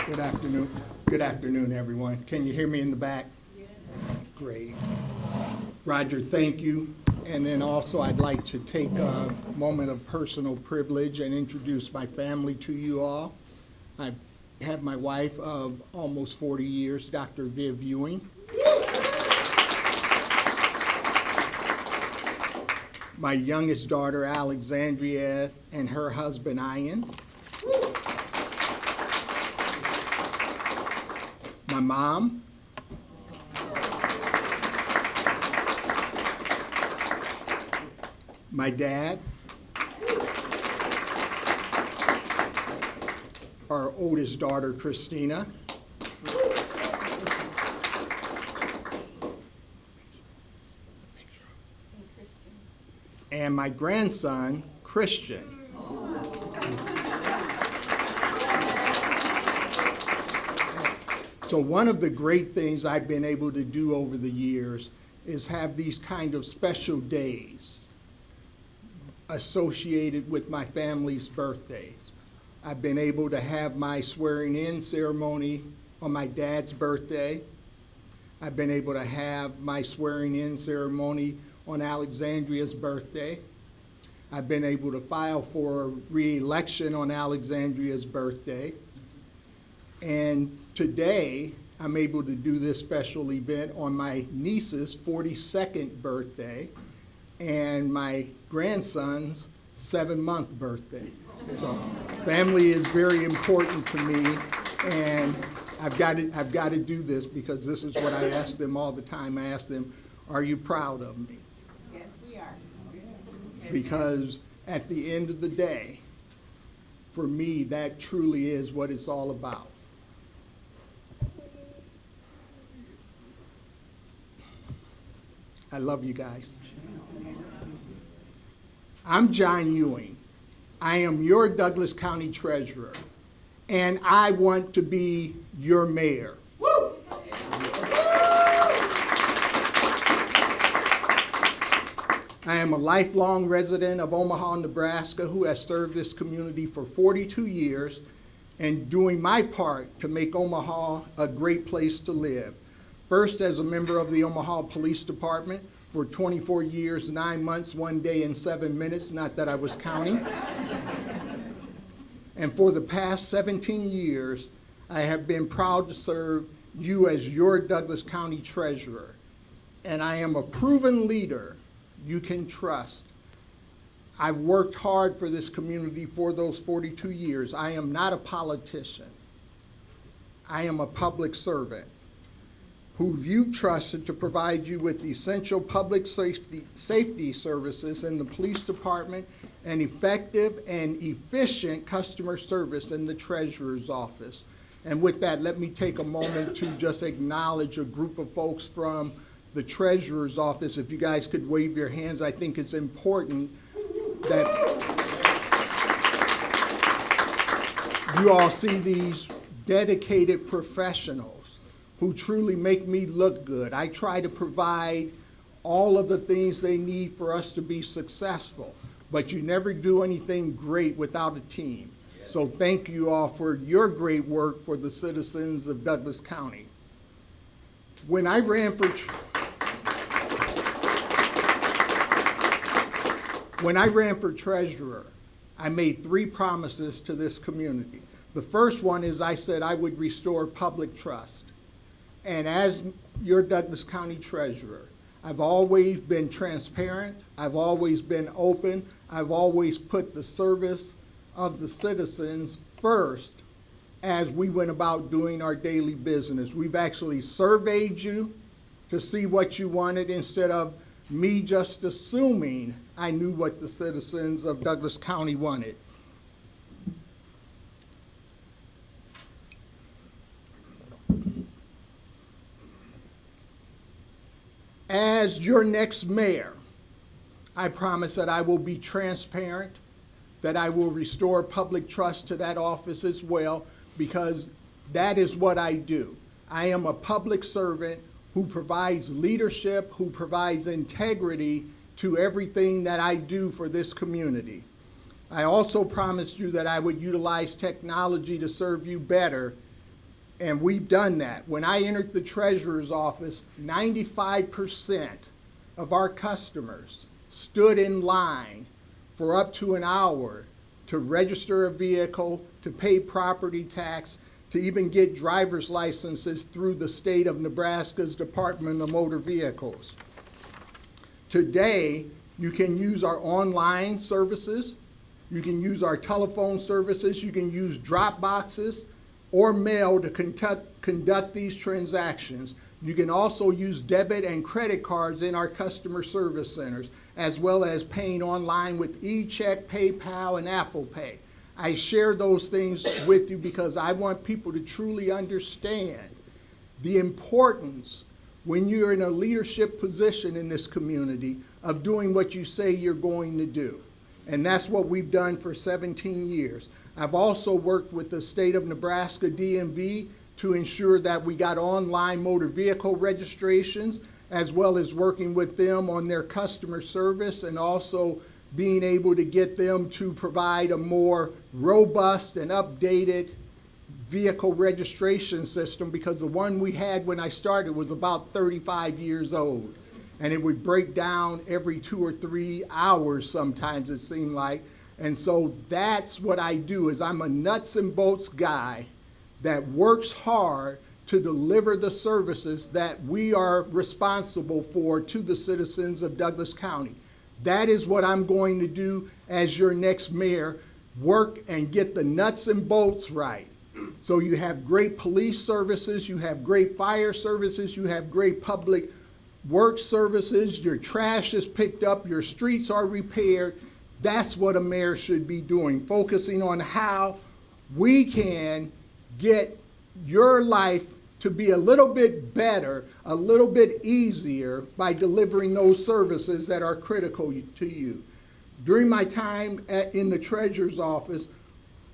Good afternoon. Good afternoon, everyone. Can you hear me in the back? Great. Roger, thank you. And then also I'd like to take a moment of personal privilege and introduce my family to you all. I have my wife of almost 40 years, Dr. Viv Ewing. My youngest daughter, Alexandria, and her husband, Ian. My mom. My dad. Our oldest daughter, Christina. And my grandson, Christian. So one of the great things I've been able to do over the years is have these kind of special days associated with my family's birthdays. I've been able to have my swearing-in ceremony on my dad's birthday. I've been able to have my swearing-in ceremony on Alexandria's birthday. I've been able to file for re-election on Alexandria's birthday. And today, I'm able to do this special event on my niece's 42nd birthday and my grandson's 7-month birthday. So family is very important to me, and I've got to do this because this is what I ask them all the time. I ask them, are you proud of me? Yes, we are. Because at the end of the day, for me, that truly is what it's all about. I love you guys. I'm John Ewing. I am your Douglas County Treasurer, and I want to be your mayor. Woo! I am a lifelong resident of Omaha, Nebraska, who has served this community for 42 years and doing my part to make Omaha a great place to live. First, as a member of the Omaha Police Department for 24 years, 9 months, 1 day, and 7 minutes, not that I was counting. And for the past 17 years, I have been proud to serve you as your Douglas County Treasurer. And I am a proven leader you can trust. I've worked hard for this community for those 42 years. I am not a politician. I am a public servant who you've trusted to provide you with essential public safety services in the police department and effective and efficient customer service in the treasurer's office. And with that, let me take a moment to just acknowledge a group of folks from the treasurer's office. If you guys could wave your hands, I think it's important that you all see these dedicated professionals who truly make me look good. I try to provide all of the things they need for us to be successful, but you never do anything great without a team. So thank you all for your great work for the citizens of Douglas County. When I ran for treasurer, I made 3 promises to this community. The first one is I said I would restore public trust. And as your Douglas County Treasurer, I've always been transparent, I've always been open, I've always put the service of the citizens first as we went about doing our daily business. We've actually surveyed you to see what you wanted instead of me just assuming I knew what the citizens of Douglas County wanted. As your next mayor, I promise that I will be transparent, that I will restore public trust to that office as well, because that is what I do. I am a public servant who provides leadership, who provides integrity to everything that I do for this community. I also promised you that I would utilize technology to serve you better And we've done that. When I entered the treasurer's office, 95% of our customers stood in line for up to an hour to register a vehicle, to pay property tax, to even get driver's licenses through the state of Nebraska's Department of Motor Vehicles. Today, you can use our online services, you can use our telephone services, you can use drop boxes or mail to conduct these transactions. You can also use debit and credit cards in our customer service centers, as well as paying online with e-check, PayPal, and Apple Pay. I share those things with you because I want people to truly understand the importance, when you're in a leadership position in this community, of doing what you say you're going to do. And that's what we've done for 17 years. I've also worked with the state of Nebraska DMV to ensure that we got online motor vehicle registrations, as well as working with them on their customer service, and also being able to get them to provide a more robust and updated vehicle registration system, because the one we had when I started was about 35 years old. And it would break down every 2 or 3 hours sometimes, it seemed like. And so that's what I do, is I'm a nuts and bolts guy that works hard to deliver the services that we are responsible for to the citizens of Douglas County. That is what I'm going to do as your next mayor, work and get the nuts and bolts right. So you have great police services, you have great fire services, you have great public work services, your trash is picked up, your streets are repaired. That's what a mayor should be doing, focusing on how we can get your life to be a little bit better, a little bit easier by delivering those services that are critical to you. During my time in the treasurer's office,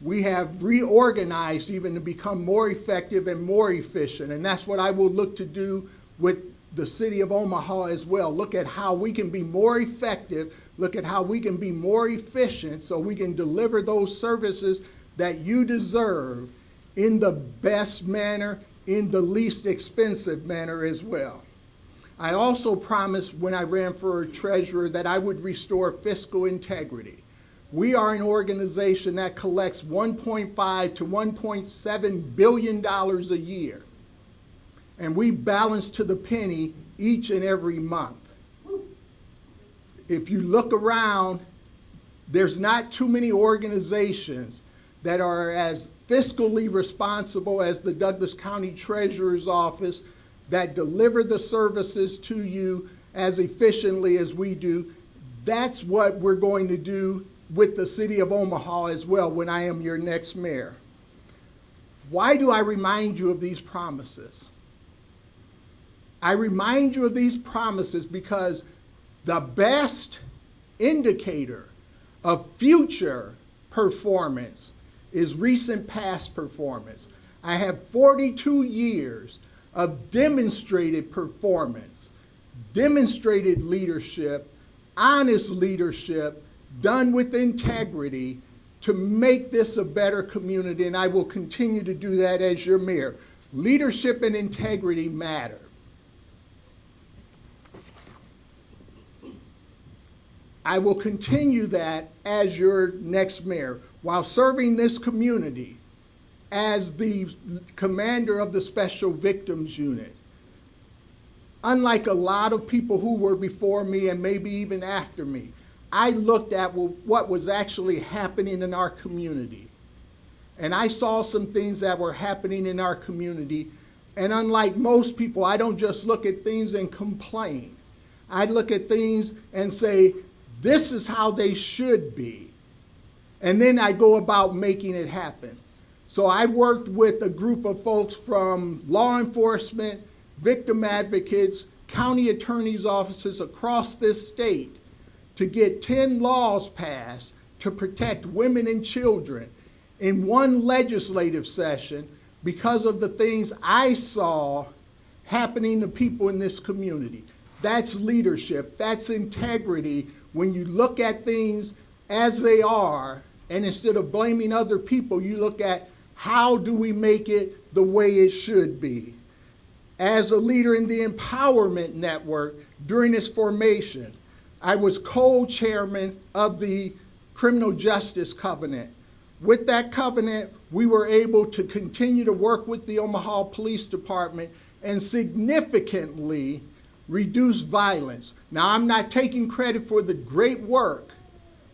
we have reorganized even to become more effective and more efficient, and that's what I will look to do with the city of Omaha as well. Look at how we can be more effective, look at how we can be more efficient so we can deliver those services that you deserve in the best manner, in the least expensive manner as well. I also promised when I ran for treasurer that I would restore fiscal integrity. We are an organization that collects $1.5 to $1.7 billion a year. And we balance to the penny each and every month. If you look around, there's not too many organizations that are as fiscally responsible as the Douglas County Treasurer's Office, that deliver the services to you as efficiently as we do. That's what we're going to do with the city of Omaha as well when I am your next mayor. Why do I remind you of these promises? I remind you of these promises because the best indicator of future performance is recent past performance. I have 42 years of demonstrated performance, demonstrated leadership, honest leadership, done with integrity to make this a better community, and I will continue to do that as your mayor. Leadership and integrity matter. I will continue that as your next mayor while serving this community as the commander of the Special Victims Unit. Unlike a lot of people who were before me and maybe even after me, I looked at what was actually happening in our community. And I saw some things that were happening in our community. And unlike most people, I don't just look at things and complain. I look at things and say, this is how they should be. And then I go about making it happen. So I worked with a group of folks from law enforcement, victim advocates, county attorneys' offices across this state to get 10 laws passed to protect women and children in one legislative session because of the things I saw happening to people in this community. That's leadership, that's integrity. When you look at things as they are, and instead of blaming other people, you look at how do we make it the way it should be. As a leader in the Empowerment Network during its formation, I was co-chairman of the Criminal Justice Covenant. With that covenant, we were able to continue to work with the Omaha Police Department and significantly reduce violence. Now, I'm not taking credit for the great work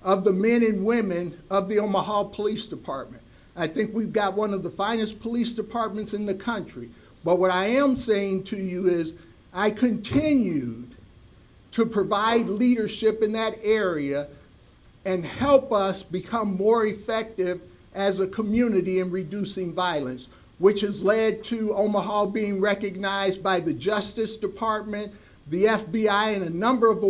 of the men and women of the Omaha Police Department. I think we've got one of the finest police departments in the country. But what I am saying to you is I continued to provide leadership in that area and help us become more effective as a community in reducing violence, which has led to Omaha being recognized by the Justice Department, the FBI, and a number of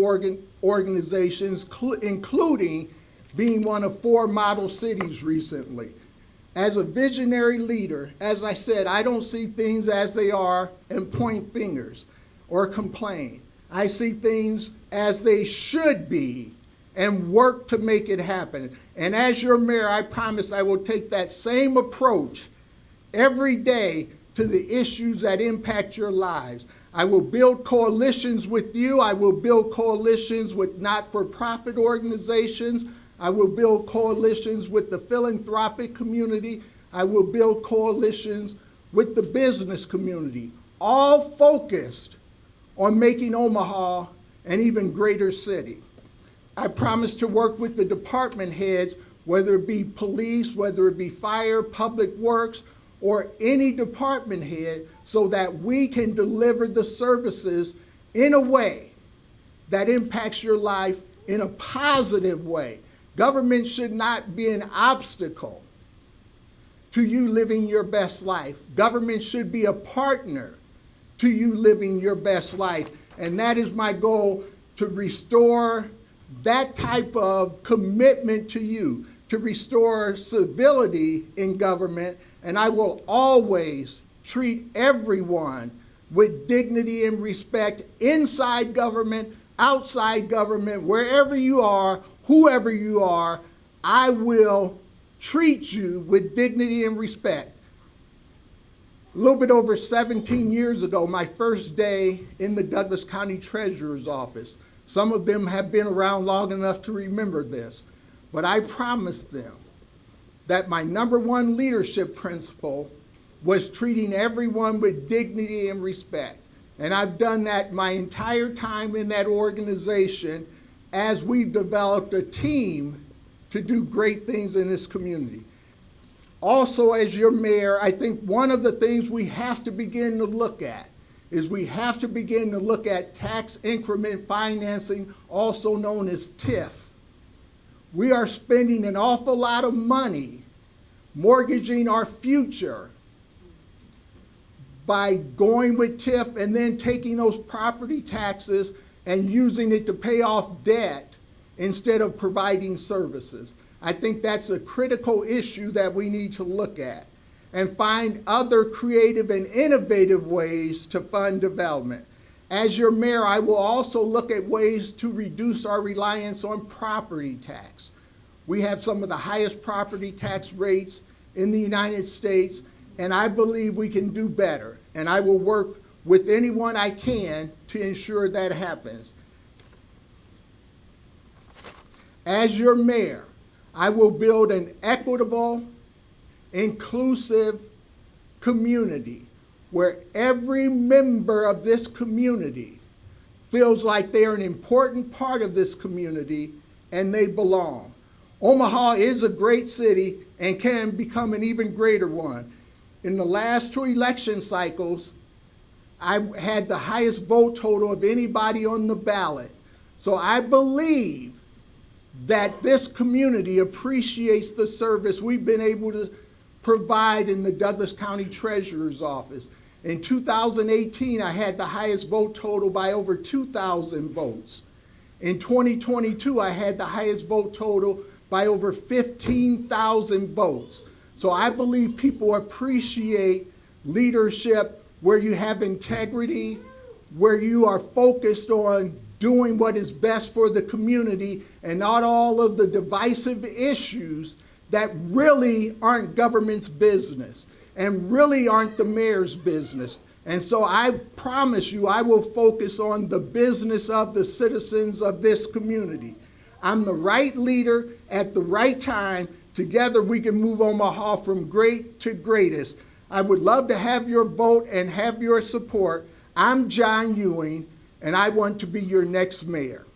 organizations, including being one of 4 model cities recently. As a visionary leader, as I said, I don't see things as they are and point fingers or complain. I see things as they should be and work to make it happen. And as your mayor, I promise I will take that same approach every day to the issues that impact your lives. I will build coalitions with you. I will build coalitions with not-for-profit organizations. I will build coalitions with the philanthropic community. I will build coalitions with the business community, all focused on making Omaha an even greater city. I promise to work with the department heads, whether it be police, whether it be fire, public works, or any department head, so that we can deliver the services in a way that impacts your life in a positive way. Government should not be an obstacle to you living your best life. Government should be a partner to you living your best life. And that is my goal, to restore that type of commitment to you, to restore civility in government. And I will always treat everyone with dignity and respect inside government, outside government, wherever you are, whoever you are. I will treat you with dignity and respect. A little bit over 17 years ago, my first day in the Douglas County Treasurer's Office. Some of them have been around long enough to remember this, but I promised them that my #1 leadership principle was treating everyone with dignity and respect. And I've done that my entire time in that organization as we've developed a team to do great things in this community. Also, as your mayor, I think one of the things we have to begin to look at is we have to begin to look at tax increment financing, also known as TIF. We are spending an awful lot of money mortgaging our future by going with TIF and then taking those property taxes and using it to pay off debt instead of providing services. I think that's a critical issue that we need to look at and find other creative and innovative ways to fund development. As your mayor, I will also look at ways to reduce our reliance on property tax. We have some of the highest property tax rates in the United States, and I believe we can do better. And I will work with anyone I can to ensure that happens. As your mayor, I will build an equitable, inclusive community where every member of this community feels like they're an important part of this community and they belong. Omaha is a great city and can become an even greater one. In the last 2 election cycles, I had the highest vote total of anybody on the ballot. So I believe that this community appreciates the service we've been able to provide in the Douglas County Treasurer's Office. In 2018, I had the highest vote total by over 2,000 votes. In 2022, I had the highest vote total by over 15,000 votes. So I believe people appreciate leadership where you have integrity, where you are focused on doing what is best for the community and not all of the divisive issues that really aren't government's business. and really aren't the mayor's business. And so I promise you, I will focus on the business of the citizens of this community. I'm the right leader at the right time. Together we can move Omaha from great to greatest. I would love to have your vote and have your support. I'm John Ewing, and I want to be your next mayor.